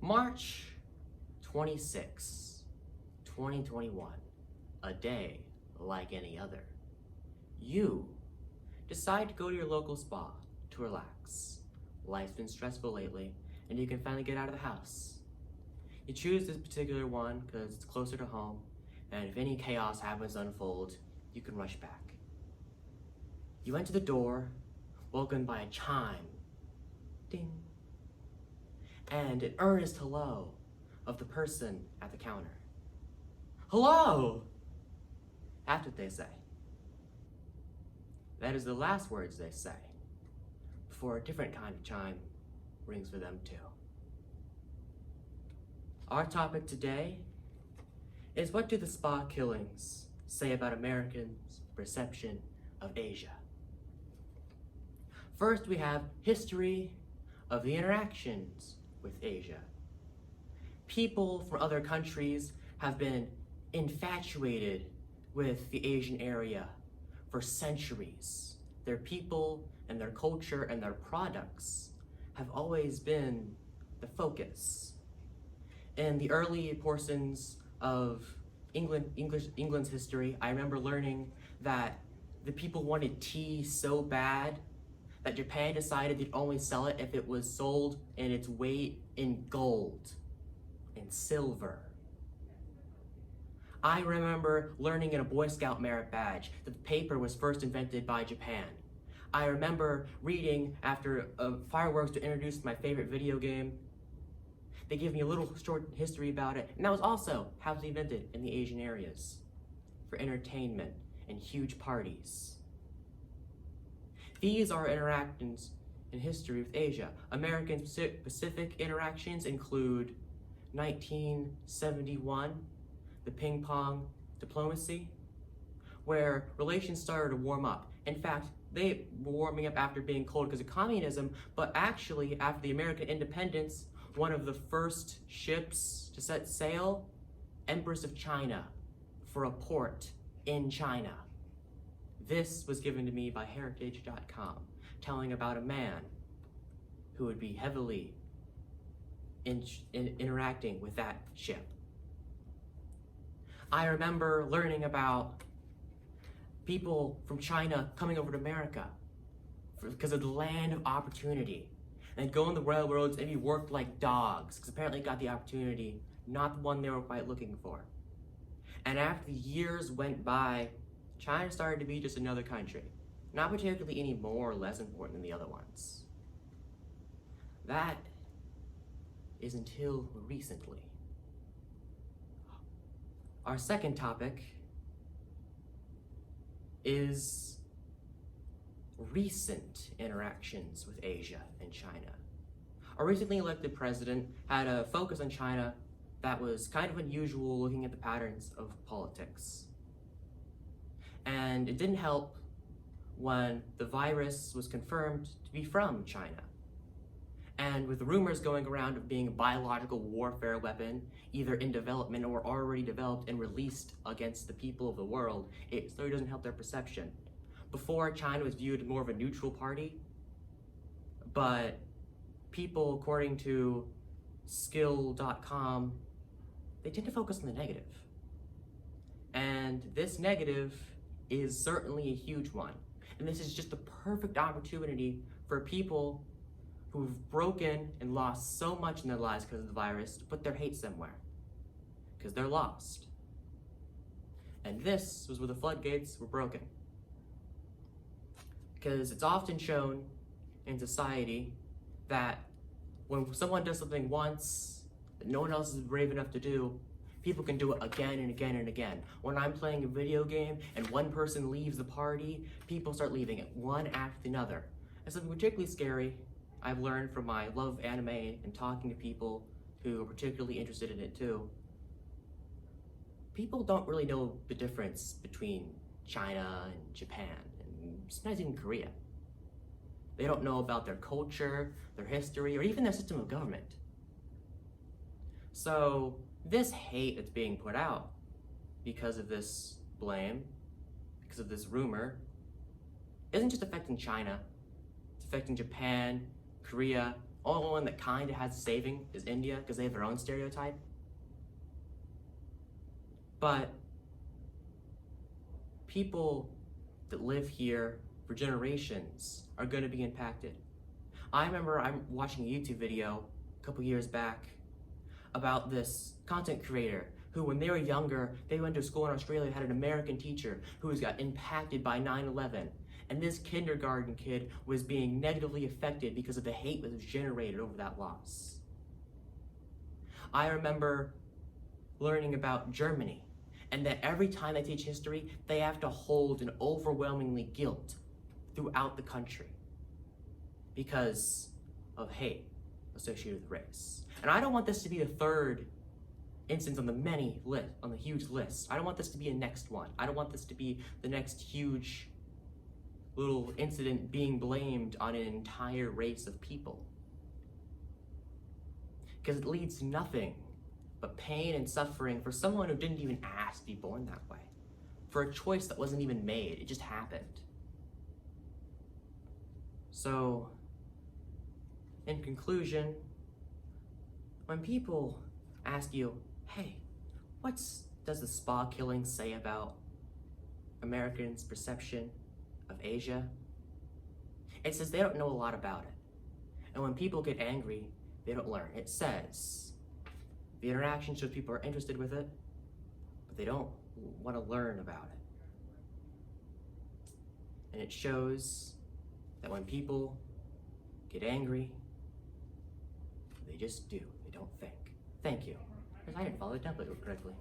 March 26, 2021, a day like any other. You decide to go to your local spa to relax. Life's been stressful lately, and you can finally get out of the house. You choose this particular one because it's closer to home, and if any chaos happens to unfold, you can rush back. You enter the door, woken by a chime, ding, and an earnest hello of the person at the counter. Hello! That's what they say. That is the last words they say, before a different kind of chime rings for them too. Our topic today is, what do the spa killings say about Americans' perception of Asia? First, we have history of the interactions with Asia. People from other countries have been infatuated with the Asian area for centuries. Their people and their culture and their products have always been the focus. In the early portions of England's history, I remember learning that the people wanted tea so bad that Japan decided they'd only sell it if it was sold in its weight in gold and silver. I remember learning in a Boy Scout merit badge that the paper was first invented by Japan. I remember reading after fireworks to introduce my favorite video game. They gave me a little short history about it, and that was also how it was invented in the Asian areas for entertainment and huge parties. These are interactions in history with Asia. American Pacific interactions include 1971, the ping pong diplomacy, where relations started to warm up. In fact, they were warming up after being cold because of communism, but actually after the American independence, one of the first ships to set sail, Empress of China, for a port in China. This was given to me by Heritage.com, telling about a man who would be heavily interacting with that ship. I remember learning about people from China coming over to America because of the land of opportunity, and go on the railroads and be worked like dogs because apparently got the opportunity, not the one they were quite looking for. And after the years went by, China started to be just another country, not particularly any more or less important than the other ones. That is until recently. Our second topic is recent interactions with Asia and China. Our recently elected president had a focus on China that was kind of unusual, looking at the patterns of politics. And it didn't help when the virus was confirmed to be from China. And with the rumors going around of being a biological warfare weapon, either in development or already developed and released against the people of the world, it certainly doesn't help their perception. Before, China was viewed as more of a neutral party, but people, according to skill.com, they tend to focus on the negative. And this negative is certainly a huge one. And this is just the perfect opportunity for people who've broken and lost so much in their lives because of the virus to put their hate somewhere, because they're lost. And this was where the floodgates were broken. Because it's often shown in society that when someone does something once that no one else is brave enough to do, people can do it again and again and again. When I'm playing a video game and one person leaves the party, people start leaving it one after another. And something particularly scary I've learned from my love of anime and talking to people who are particularly interested in it too. People don't really know the difference between China and Japan, and sometimes even Korea. They don't know about their culture, their history, or even their system of government. So this hate that's being put out because of this blame, because of this rumor, isn't just affecting China, it's affecting Japan, Korea, Only one that kind of has saving is India, because they have their own stereotype. But people that live here for generations are going to be impacted. I remember I'm watching a YouTube video a couple years back about this content creator who, when they were younger, they went to school in Australia, had an American teacher who got impacted by 9/11. And this kindergarten kid was being negatively affected because of the hate that was generated over that loss. I remember learning about Germany, and that every time they teach history, they have to hold an overwhelmingly guilt throughout the country because of hate associated with race. And I don't want this to be the third instance on the huge list. I don't want this to be a next one. I don't want this to be the next huge little incident being blamed on an entire race of people. Because it leads to nothing but pain and suffering for someone who didn't even ask to be born that way. For a choice that wasn't even made, it just happened. So, in conclusion, when people ask you, hey, what does the spa killing say about Americans' perception of Asia? It says they don't know a lot about it. And when people get angry, they don't learn. It says the interaction shows people are interested with it, but they don't want to learn about it. And it shows that when people get angry, they just do. They don't think. Thank you. Because I didn't follow the template correctly.